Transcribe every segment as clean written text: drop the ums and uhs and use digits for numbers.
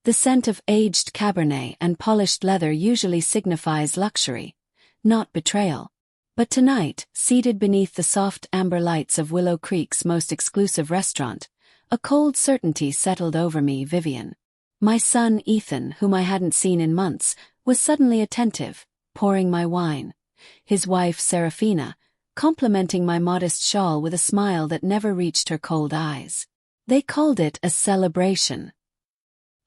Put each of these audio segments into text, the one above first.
The scent of aged Cabernet and polished leather usually signifies luxury, not betrayal. But tonight, seated beneath the soft amber lights of Willow Creek's most exclusive restaurant, a cold certainty settled over me. Vivian, my son Ethan, whom I hadn't seen in months, was suddenly attentive, pouring my wine. His wife Serafina, complimenting my modest shawl with a smile that never reached her cold eyes. They called it a celebration.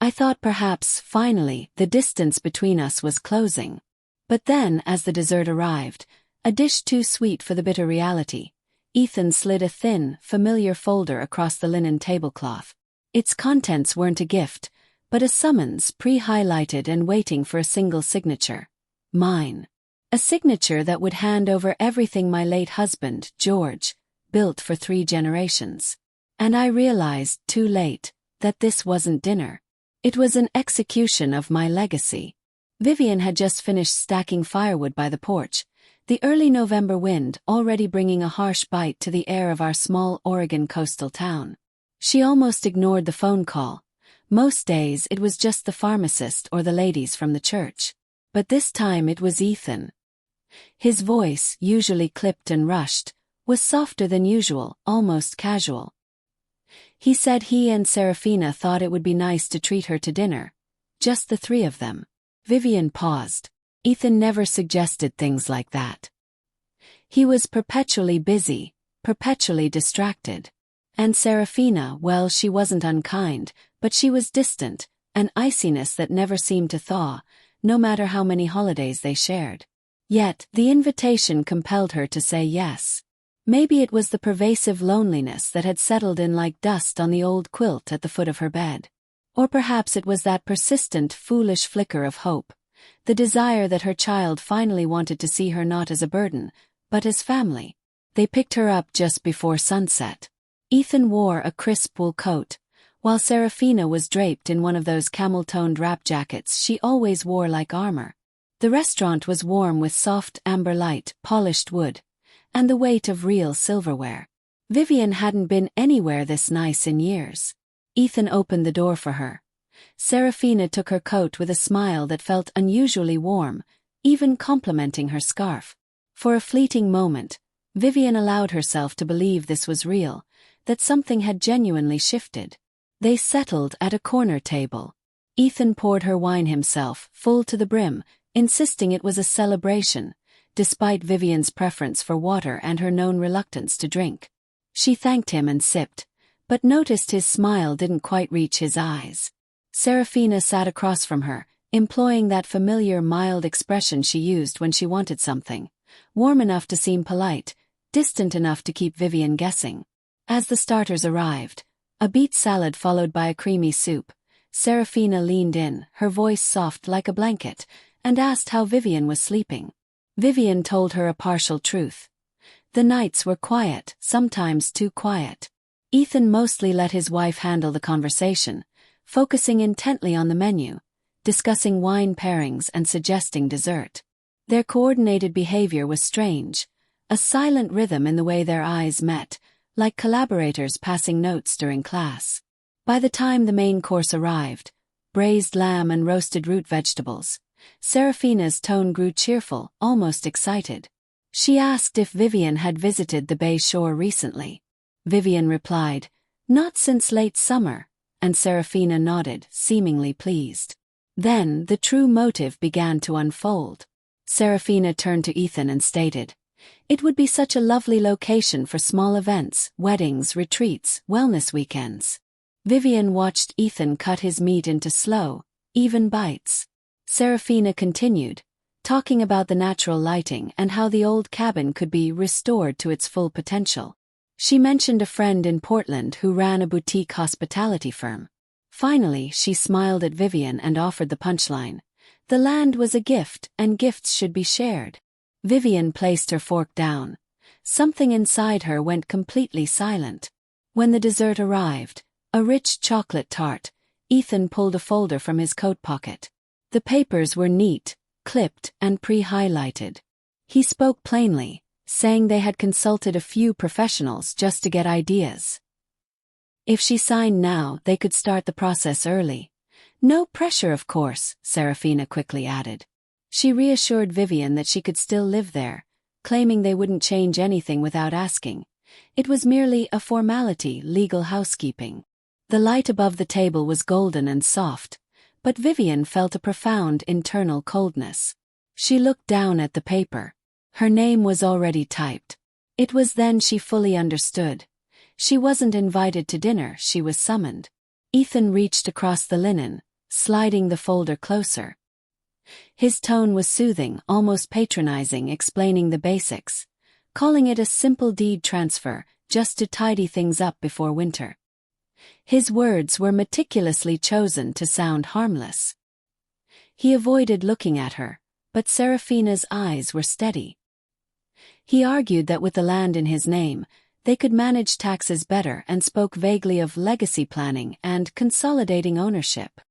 I thought perhaps, finally, the distance between us was closing. But then, as the dessert arrived, a dish too sweet for the bitter reality, Ethan slid a thin, familiar folder across the linen tablecloth. Its contents weren't a gift, but a summons pre-highlighted and waiting for a single signature. Mine. A signature that would hand over everything my late husband, George, built for 3 generations. And I realized, too late, that this wasn't dinner. It was an execution of my legacy. Vivian had just finished stacking firewood by the porch, the early November wind already bringing a harsh bite to the air of our small Oregon coastal town. She almost ignored the phone call. Most days it was just the pharmacist or the ladies from the church. But this time it was Ethan. His voice, usually clipped and rushed, was softer than usual, almost casual. He said he and Serafina thought it would be nice to treat her to dinner. Just the 3 of them. Vivian paused. Ethan never suggested things like that. He was perpetually busy, perpetually distracted. And Serafina, well, she wasn't unkind, but she was distant, an iciness that never seemed to thaw, no matter how many holidays they shared. Yet, the invitation compelled her to say yes. Maybe it was the pervasive loneliness that had settled in like dust on the old quilt at the foot of her bed. Or perhaps it was that persistent, foolish flicker of hope, the desire that her child finally wanted to see her not as a burden, but as family. They picked her up just before sunset. Ethan wore a crisp wool coat, while Serafina was draped in one of those camel-toned wrap jackets she always wore like armor. The restaurant was warm with soft amber light, polished wood, and the weight of real silverware. Vivian hadn't been anywhere this nice in years. Ethan opened the door for her. Serafina took her coat with a smile that felt unusually warm, even complimenting her scarf. For a fleeting moment, Vivian allowed herself to believe this was real, that something had genuinely shifted. They settled at a corner table. Ethan poured her wine himself, full to the brim, insisting it was a celebration, despite Vivian's preference for water and her known reluctance to drink. She thanked him and sipped, but noticed his smile didn't quite reach his eyes. Serafina sat across from her, employing that familiar mild expression she used when she wanted something, warm enough to seem polite, distant enough to keep Vivian guessing. As the starters arrived, a beet salad followed by a creamy soup, Serafina leaned in, her voice soft like a blanket, and asked how Vivian was sleeping. Vivian told her a partial truth. The nights were quiet, sometimes too quiet. Ethan mostly let his wife handle the conversation, focusing intently on the menu, discussing wine pairings and suggesting dessert. Their coordinated behavior was strange, a silent rhythm in the way their eyes met, like collaborators passing notes during class. By the time the main course arrived, braised lamb and roasted root vegetables, Serafina's tone grew cheerful, almost excited. She asked if Vivian had visited the Bay Shore recently. Vivian replied, "Not since late summer," and Serafina nodded, seemingly pleased. Then the true motive began to unfold. Serafina turned to Ethan and stated, "It would be such a lovely location for small events, weddings, retreats, wellness weekends." Vivian watched Ethan cut his meat into slow, even bites. Serafina continued, talking about the natural lighting and how the old cabin could be restored to its full potential. She mentioned a friend in Portland who ran a boutique hospitality firm. Finally, she smiled at Vivian and offered the punchline. The land was a gift, and gifts should be shared. Vivian placed her fork down. Something inside her went completely silent. When the dessert arrived, a rich chocolate tart, Ethan pulled a folder from his coat pocket. The papers were neat, clipped, and pre-highlighted. He spoke plainly, saying they had consulted a few professionals just to get ideas. If she signed now, they could start the process early. No pressure, of course, Serafina quickly added. She reassured Vivian that she could still live there, claiming they wouldn't change anything without asking. It was merely a formality, legal housekeeping. The light above the table was golden and soft, but Vivian felt a profound internal coldness. She looked down at the paper. Her name was already typed. It was then she fully understood. She wasn't invited to dinner, she was summoned. Ethan reached across the linen, sliding the folder closer. His tone was soothing, almost patronizing, explaining the basics, calling it a simple deed transfer, just to tidy things up before winter. His words were meticulously chosen to sound harmless. He avoided looking at her, but Serafina's eyes were steady. He argued that with the land in his name, they could manage taxes better and spoke vaguely of legacy planning and consolidating ownership.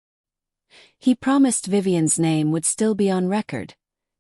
He promised Vivian's name would still be on record,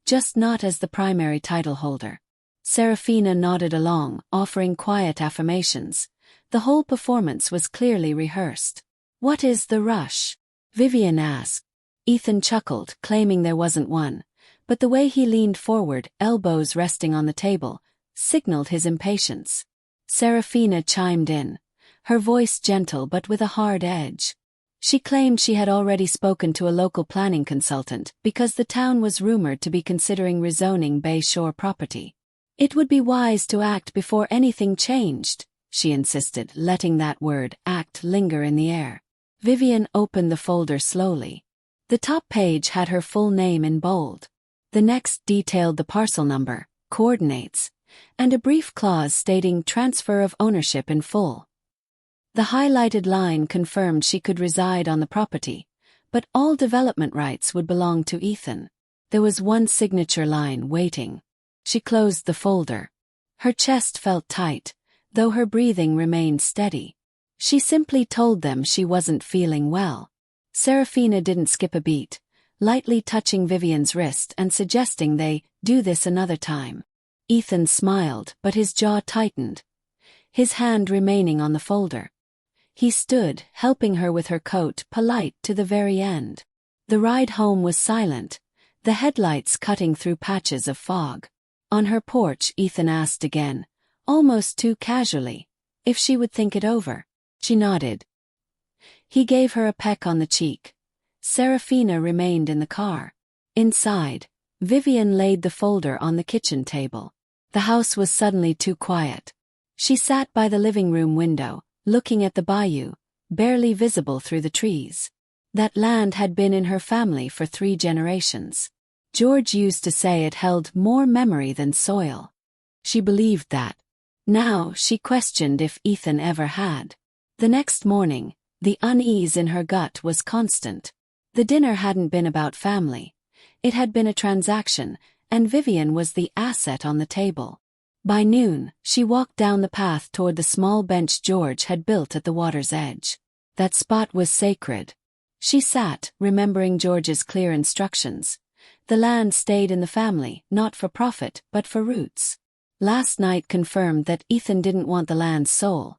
just not as the primary title holder. Serafina nodded along, offering quiet affirmations. The whole performance was clearly rehearsed. "What is the rush?" Vivian asked. Ethan chuckled, claiming there wasn't one, but the way he leaned forward, elbows resting on the table, signaled his impatience. Serafina chimed in, her voice gentle but with a hard edge. She claimed she had already spoken to a local planning consultant because the town was rumored to be considering rezoning Bay Shore property. It would be wise to act before anything changed, she insisted, letting that word, act, linger in the air. Vivian opened the folder slowly. The top page had her full name in bold. The next detailed the parcel number, coordinates, and a brief clause stating transfer of ownership in full. The highlighted line confirmed she could reside on the property, but all development rights would belong to Ethan. There was one signature line waiting. She closed the folder. Her chest felt tight, though her breathing remained steady. She simply told them she wasn't feeling well. Serafina didn't skip a beat, lightly touching Vivian's wrist and suggesting they do this another time. Ethan smiled, but his jaw tightened, his hand remaining on the folder. He stood, helping her with her coat, polite to the very end. The ride home was silent, the headlights cutting through patches of fog. On her porch, Ethan asked again, almost too casually, if she would think it over. She nodded. He gave her a peck on the cheek. Serafina remained in the car. Inside, Vivian laid the folder on the kitchen table. The house was suddenly too quiet. She sat by the living room window, looking at the bayou, barely visible through the trees. That land had been in her family for 3 generations. George used to say it held more memory than soil. She believed that. Now she questioned if Ethan ever had. The next morning, the unease in her gut was constant. The dinner hadn't been about family. It had been a transaction, and Vivian was the asset on the table. By noon, she walked down the path toward the small bench George had built at the water's edge. That spot was sacred. She sat, remembering George's clear instructions. The land stayed in the family, not for profit, but for roots. Last night confirmed that Ethan didn't want the land's soul.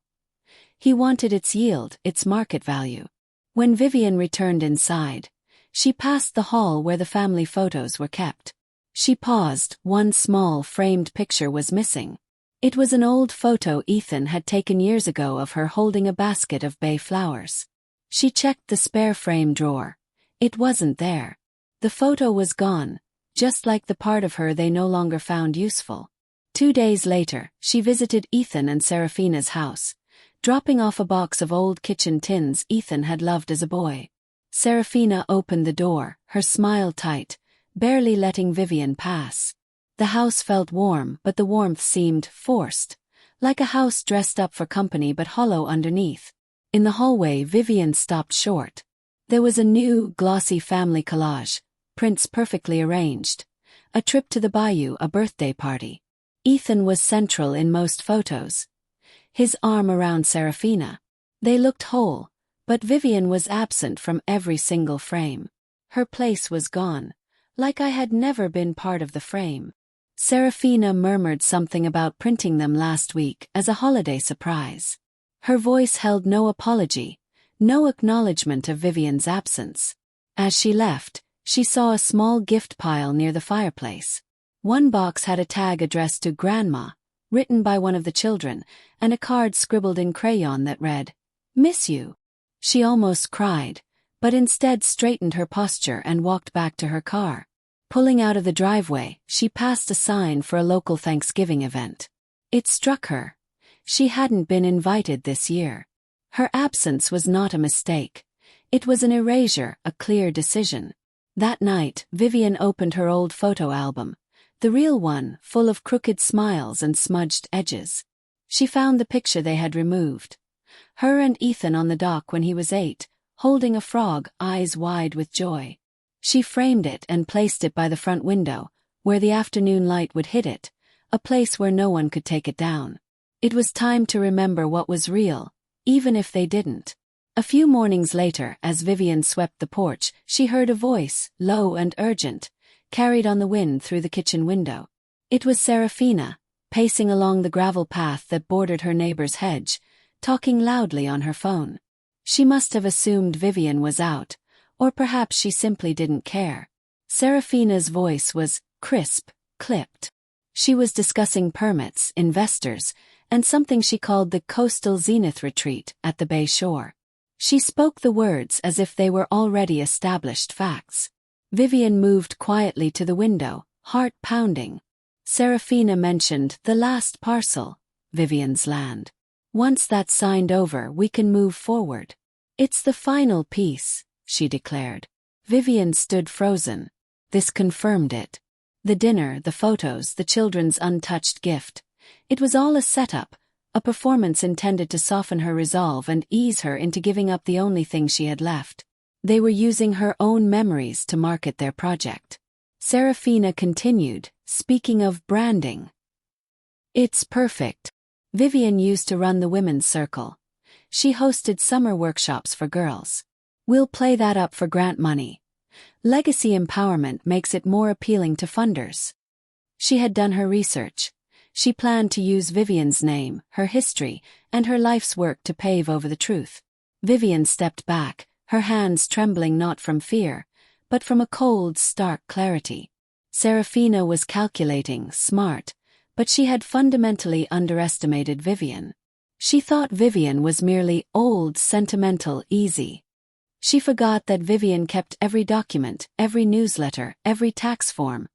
He wanted its yield, its market value. When Vivian returned inside, she passed the hall where the family photos were kept. She paused. One small framed picture was missing. It was an old photo Ethan had taken years ago of her holding a basket of bay flowers. She checked the spare frame drawer. It wasn't there. The photo was gone, just like the part of her they no longer found useful. 2 days later, she visited Ethan and Serafina's house, dropping off a box of old kitchen tins Ethan had loved as a boy. Serafina opened the door, her smile tight, barely letting Vivian pass. The house felt warm, but the warmth seemed forced, like a house dressed up for company but hollow underneath. In the hallway, Vivian stopped short. There was a new, glossy family collage, prints perfectly arranged. A trip to the bayou, a birthday party. Ethan was central in most photos, his arm around Serafina. They looked whole, but Vivian was absent from every single frame. Her place was gone, like I had never been part of the frame. Serafina murmured something about printing them last week as a holiday surprise. Her voice held no apology, no acknowledgement of Vivian's absence. As she left, she saw a small gift pile near the fireplace. One box had a tag addressed to Grandma, written by one of the children, and a card scribbled in crayon that read, "Miss you." She almost cried, but instead straightened her posture and walked back to her car. Pulling out of the driveway, she passed a sign for a local Thanksgiving event. It struck her. She hadn't been invited this year. Her absence was not a mistake. It was an erasure, a clear decision. That night, Vivian opened her old photo album, the real one, full of crooked smiles and smudged edges. She found the picture they had removed. Her and Ethan on the dock when he was 8, holding a frog, eyes wide with joy. She framed it and placed it by the front window, where the afternoon light would hit it, a place where no one could take it down. It was time to remember what was real, even if they didn't. A few mornings later, as Vivian swept the porch, she heard a voice, low and urgent, carried on the wind through the kitchen window. It was Serafina, pacing along the gravel path that bordered her neighbor's hedge, talking loudly on her phone. She must have assumed Vivian was out, or perhaps she simply didn't care. Serafina's voice was crisp, clipped. She was discussing permits, investors, and something she called the Coastal Zenith Retreat at the Bay Shore. She spoke the words as if they were already established facts. Vivian moved quietly to the window, heart pounding. Serafina mentioned the last parcel, Vivian's land. "Once that's signed over, we can move forward. It's the final piece," she declared. Vivian stood frozen. This confirmed it. The dinner, the photos, the children's untouched gift. It was all a setup, a performance intended to soften her resolve and ease her into giving up the only thing she had left. They were using her own memories to market their project. Serafina continued, speaking of branding. "It's perfect. Vivian used to run the women's circle. She hosted summer workshops for girls. We'll play that up for grant money. Legacy empowerment makes it more appealing to funders." She had done her research. She planned to use Vivian's name, her history, and her life's work to pave over the truth. Vivian stepped back, her hands trembling not from fear, but from a cold, stark clarity. Serafina was calculating, smart, but she had fundamentally underestimated Vivian. She thought Vivian was merely old, sentimental, easy. She forgot that Vivian kept every document, every newsletter, every tax form,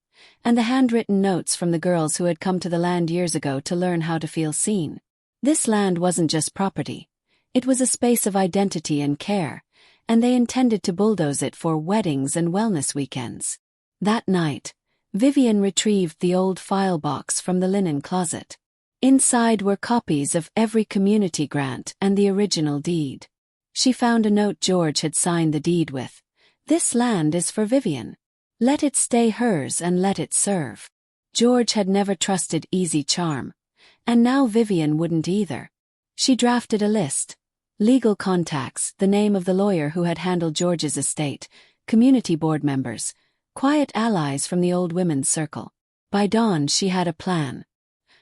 and the handwritten notes from the girls who had come to the land years ago to learn how to feel seen. This land wasn't just property. It was a space of identity and care, and they intended to bulldoze it for weddings and wellness weekends. That night, Vivian retrieved the old file box from the linen closet. Inside were copies of every community grant and the original deed. She found a note George had signed the deed with. "This land is for Vivian. Let it stay hers and let it serve." George had never trusted easy charm, and now Vivian wouldn't either. She drafted a list. Legal contacts, the name of the lawyer who had handled George's estate, community board members, quiet allies from the old women's circle. By dawn she had a plan.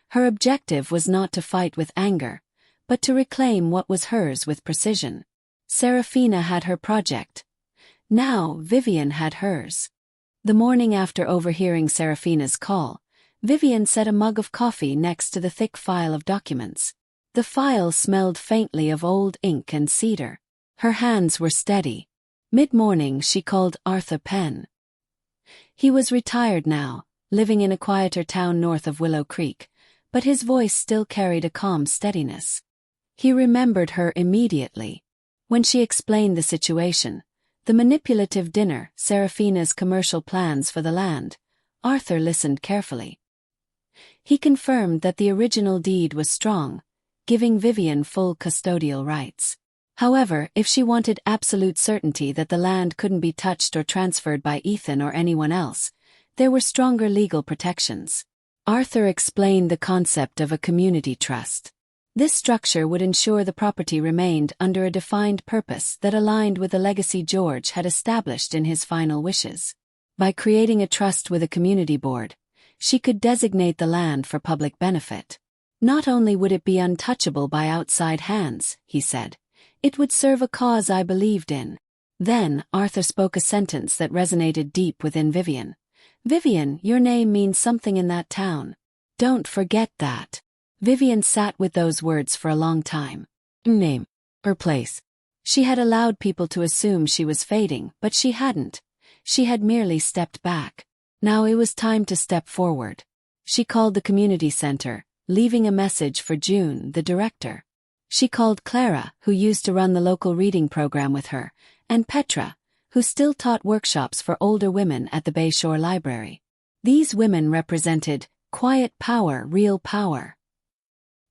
Her objective was not to fight with anger, but to reclaim what was hers with precision. Serafina had her project. Now Vivian had hers. The morning after overhearing Serafina's call, Vivian set a mug of coffee next to the thick file of documents. The file smelled faintly of old ink and cedar. Her hands were steady. Mid-morning she called Arthur Penn. He was retired now, living in a quieter town north of Willow Creek, but his voice still carried a calm steadiness. He remembered her immediately. When she explained the situation, the manipulative dinner, Serafina's commercial plans for the land, Arthur listened carefully. He confirmed that the original deed was strong, giving Vivian full custodial rights. However, if she wanted absolute certainty that the land couldn't be touched or transferred by Ethan or anyone else, there were stronger legal protections. Arthur explained the concept of a community trust. This structure would ensure the property remained under a defined purpose that aligned with the legacy George had established in his final wishes. By creating a trust with a community board, she could designate the land for public benefit. Not only would it be untouchable by outside hands, he said, it would serve a cause I believed in. Then, Arthur spoke a sentence that resonated deep within Vivian. Vivian, your name means something in that town. Don't forget that. Vivian sat with those words for a long time. Name. Or place. She had allowed people to assume she was fading, but she hadn't. She had merely stepped back. Now it was time to step forward. She called the community center, leaving a message for June, the director. She called Clara, who used to run the local reading program with her, and Petra, who still taught workshops for older women at the Bayshore Library. These women represented quiet power, real power.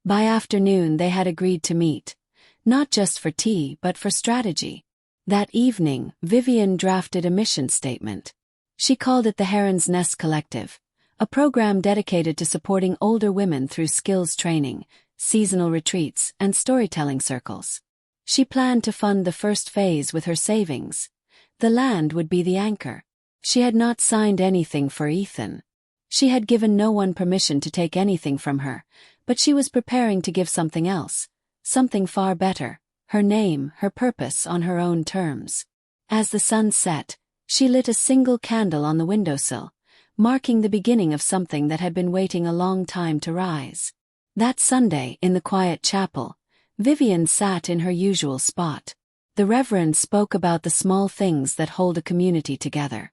By afternoon they had agreed to meet, not just for tea but for strategy. That evening, Vivian drafted a mission statement. She called it the Heron's Nest Collective, a program dedicated to supporting older women through skills training, seasonal retreats, and storytelling circles. She planned to fund the first phase with her savings. The land would be the anchor. She had not signed anything for Ethan. She had given no one permission to take anything from her, but she was preparing to give something else, something far better, her name, her purpose on her own terms. As the sun set, she lit a single candle on the windowsill, marking the beginning of something that had been waiting a long time to rise. That Sunday, in the quiet chapel, Vivian sat in her usual spot. The Reverend spoke about the small things that hold a community together.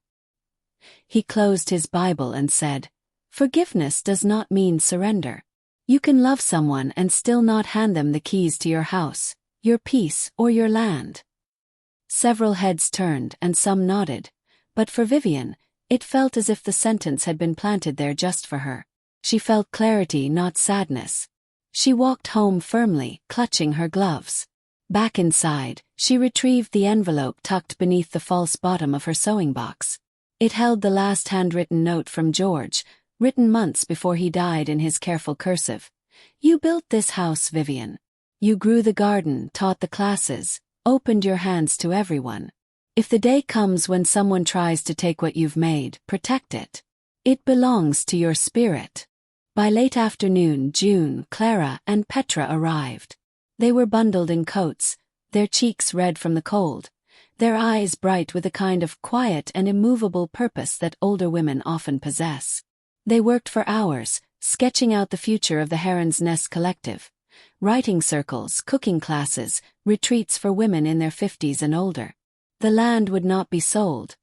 He closed his Bible and said, "Forgiveness does not mean surrender. You can love someone and still not hand them the keys to your house, your peace, or your land." Several heads turned and some nodded, but for Vivian, it felt as if the sentence had been planted there just for her. She felt clarity, not sadness. She walked home firmly, clutching her gloves. Back inside, she retrieved the envelope tucked beneath the false bottom of her sewing box. It held the last handwritten note from George, written months before he died in his careful cursive. "You built this house, Vivian. You grew the garden, taught the classes, opened your hands to everyone. If the day comes when someone tries to take what you've made, protect it. It belongs to your spirit." By late afternoon, June, Clara, and Petra arrived. They were bundled in coats, their cheeks red from the cold, their eyes bright with a kind of quiet and immovable purpose that older women often possess. They worked for hours, sketching out the future of the Heron's Nest Collective. Writing circles, cooking classes, retreats for women in their 50s and older. The land would not be sold.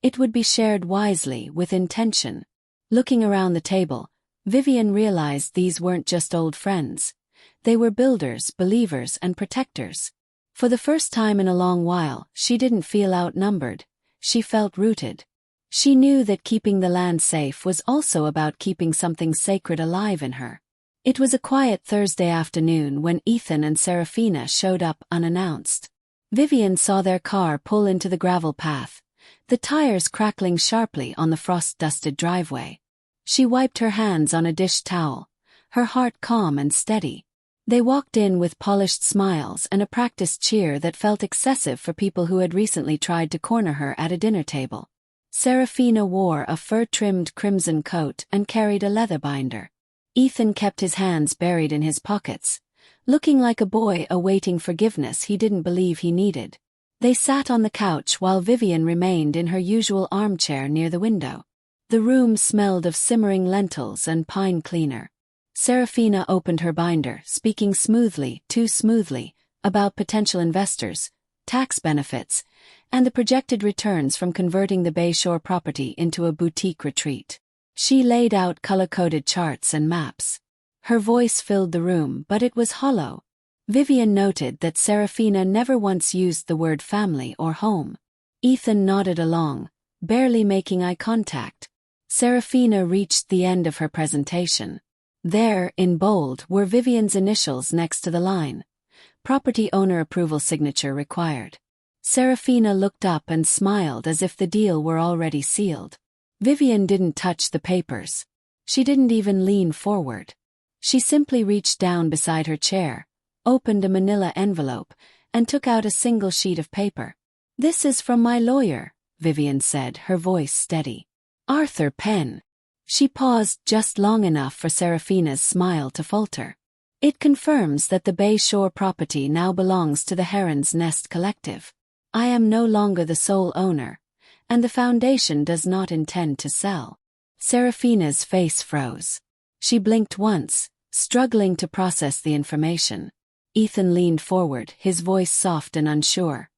It would be shared wisely, with intention. Looking around the table, Vivian realized these weren't just old friends. They were builders, believers, and protectors. For the first time in a long while, she didn't feel outnumbered. She felt rooted. She knew that keeping the land safe was also about keeping something sacred alive in her. It was a quiet Thursday afternoon when Ethan and Serafina showed up unannounced. Vivian saw their car pull into the gravel path, the tires crackling sharply on the frost-dusted driveway. She wiped her hands on a dish towel, her heart calm and steady. They walked in with polished smiles and a practiced cheer that felt excessive for people who had recently tried to corner her at a dinner table. Serafina wore a fur-trimmed crimson coat and carried a leather binder. Ethan kept his hands buried in his pockets, looking like a boy awaiting forgiveness he didn't believe he needed. They sat on the couch while Vivian remained in her usual armchair near the window. The room smelled of simmering lentils and pine cleaner. Serafina opened her binder, speaking smoothly, too smoothly, about potential investors, tax benefits, and the projected returns from converting the Bayshore property into a boutique retreat. She laid out color-coded charts and maps. Her voice filled the room, but it was hollow. Vivian noted that Serafina never once used the word family or home. Ethan nodded along, barely making eye contact. Serafina reached the end of her presentation. There, in bold, were Vivian's initials next to the line. Property owner approval signature required. Serafina looked up and smiled as if the deal were already sealed. Vivian didn't touch the papers. She didn't even lean forward. She simply reached down beside her chair, opened a manila envelope, and took out a single sheet of paper. "This is from my lawyer," Vivian said, her voice steady. "Arthur Penn." She paused just long enough for Serafina's smile to falter. "It confirms that the Bayshore property now belongs to the Heron's Nest Collective." I am no longer the sole owner, and the foundation does not intend to sell. Serafina's face froze. She blinked once, struggling to process the information. Ethan leaned forward, his voice soft and unsure.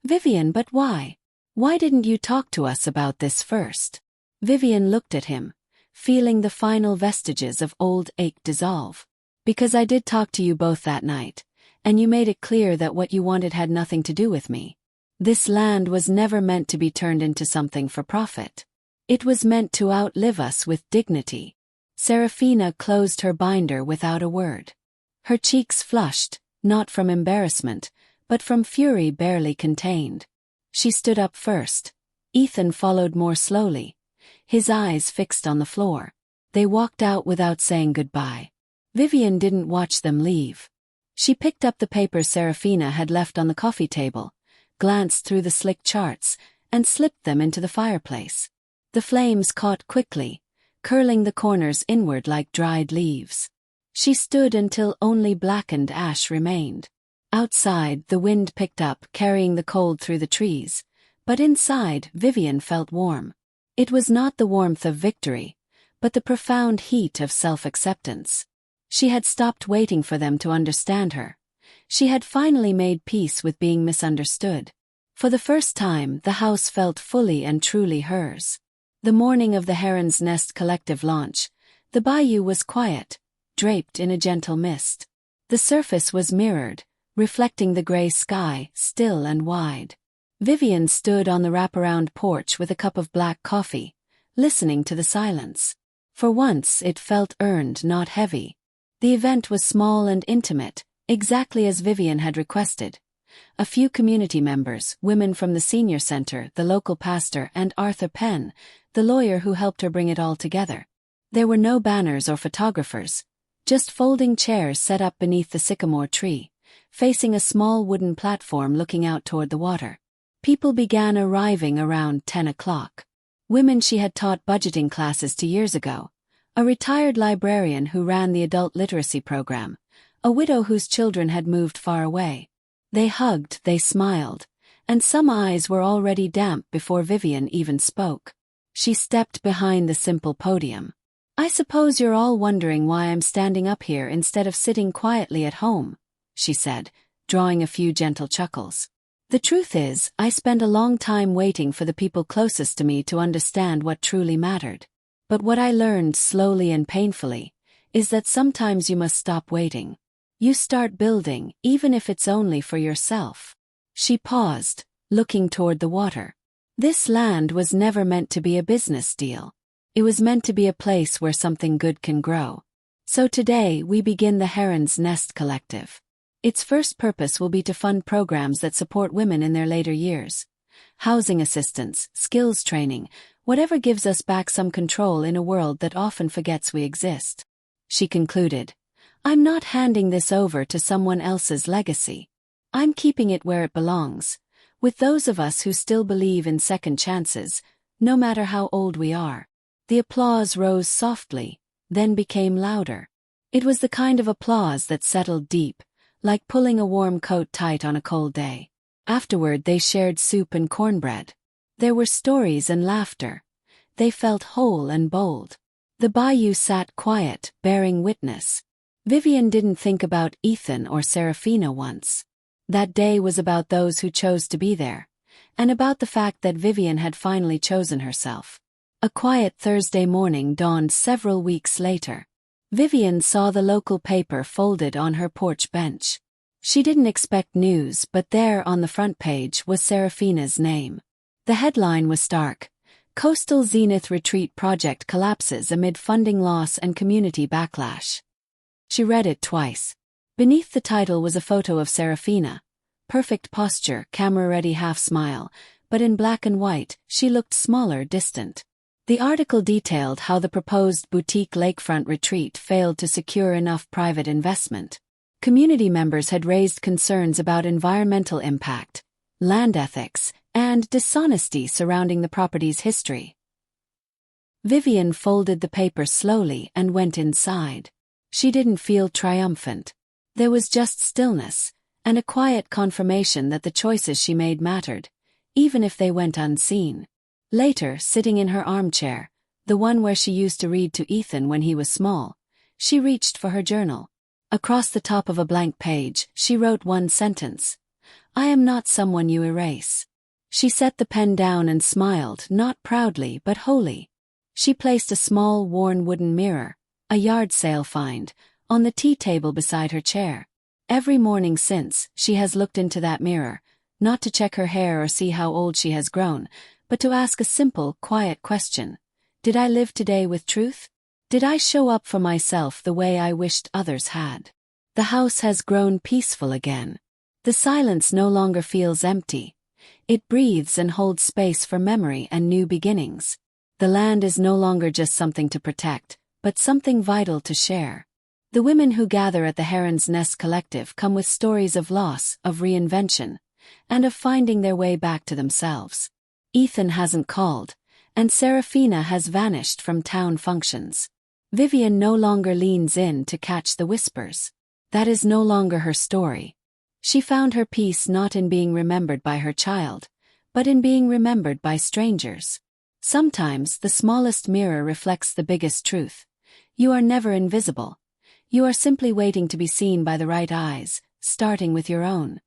Vivian, but why? Why didn't you talk to us about this first? Vivian looked at him, feeling the final vestiges of old ache dissolve. Because I did talk to you both that night, and you made it clear that what you wanted had nothing to do with me. This land was never meant to be turned into something for profit. It was meant to outlive us with dignity. Serafina closed her binder without a word. Her cheeks flushed, not from embarrassment, but from fury barely contained. She stood up first. Ethan followed more slowly, his eyes fixed on the floor. They walked out without saying goodbye. Vivian didn't watch them leave. She picked up the papers Serafina had left on the coffee table, glanced through the slick charts, and slipped them into the fireplace. The flames caught quickly, curling the corners inward like dried leaves. She stood until only blackened ash remained. Outside, the wind picked up, carrying the cold through the trees, but inside, Vivian felt warm. It was not the warmth of victory, but the profound heat of self-acceptance. She had stopped waiting for them to understand her. She had finally made peace with being misunderstood. For the first time, the house felt fully and truly hers. The morning of the Heron's Nest collective launch, the bayou was quiet, draped in a gentle mist. The surface was mirrored, reflecting the gray sky, still and wide. Vivian stood on the wraparound porch with a cup of black coffee, listening to the silence. For once it felt earned, not heavy. The event was small and intimate, exactly as Vivian had requested. A few community members, women from the senior center, the local pastor, and Arthur Penn, the lawyer who helped her bring it all together. There were no banners or photographers, just folding chairs set up beneath the sycamore tree, facing a small wooden platform looking out toward the water. People began arriving around 10 o'clock. Women she had taught budgeting classes 2 years ago, a retired librarian who ran the adult literacy program, a widow whose children had moved far away. They hugged, they smiled, and some eyes were already damp before Vivian even spoke. She stepped behind the simple podium. I suppose you're all wondering why I'm standing up here instead of sitting quietly at home, she said, drawing a few gentle chuckles. The truth is, I spent a long time waiting for the people closest to me to understand what truly mattered. But what I learned slowly and painfully is that sometimes you must stop waiting. You start building, even if it's only for yourself. She paused, looking toward the water. This land was never meant to be a business deal. It was meant to be a place where something good can grow. So today we begin the Heron's Nest Collective. Its first purpose will be to fund programs that support women in their later years. Housing assistance, skills training, whatever gives us back some control in a world that often forgets we exist. She concluded, I'm not handing this over to someone else's legacy. I'm keeping it where it belongs, with those of us who still believe in second chances, no matter how old we are. The applause rose softly, then became louder. It was the kind of applause that settled deep, like pulling a warm coat tight on a cold day. Afterward they shared soup and cornbread. There were stories and laughter. They felt whole and bold. The bayou sat quiet, bearing witness. Vivian didn't think about Ethan or Serafina once. That day was about those who chose to be there, and about the fact that Vivian had finally chosen herself. A quiet Thursday morning dawned several weeks later. Vivian saw the local paper folded on her porch bench. She didn't expect news, but there on the front page was Serafina's name. The headline was stark: Coastal Zenith Retreat Project Collapses Amid Funding Loss and Community Backlash. She read it twice. Beneath the title was a photo of Serafina. Perfect posture, camera-ready half-smile, but in black and white, she looked smaller, distant. The article detailed how the proposed boutique lakefront retreat failed to secure enough private investment. Community members had raised concerns about environmental impact, land ethics, and dishonesty surrounding the property's history. Vivian folded the paper slowly and went inside. She didn't feel triumphant. There was just stillness, and a quiet confirmation that the choices she made mattered, even if they went unseen. Later, sitting in her armchair, the one where she used to read to Ethan when he was small, she reached for her journal. Across the top of a blank page, she wrote one sentence: "I am not someone you erase." She set the pen down and smiled, not proudly but wholly. She placed a small, worn wooden mirror, a yard sale find, on the tea table beside her chair. Every morning since, she has looked into that mirror, not to check her hair or see how old she has grown, but to ask a simple, quiet question. Did I live today with truth? Did I show up for myself the way I wished others had? The house has grown peaceful again. The silence no longer feels empty. It breathes and holds space for memory and new beginnings. The land is no longer just something to protect, but something vital to share. The women who gather at the Heron's Nest Collective come with stories of loss, of reinvention, and of finding their way back to themselves. Ethan hasn't called, and Serafina has vanished from town functions. Vivian no longer leans in to catch the whispers. That is no longer her story. She found her peace not in being remembered by her child, but in being remembered by strangers. Sometimes the smallest mirror reflects the biggest truth. You are never invisible. You are simply waiting to be seen by the right eyes, starting with your own.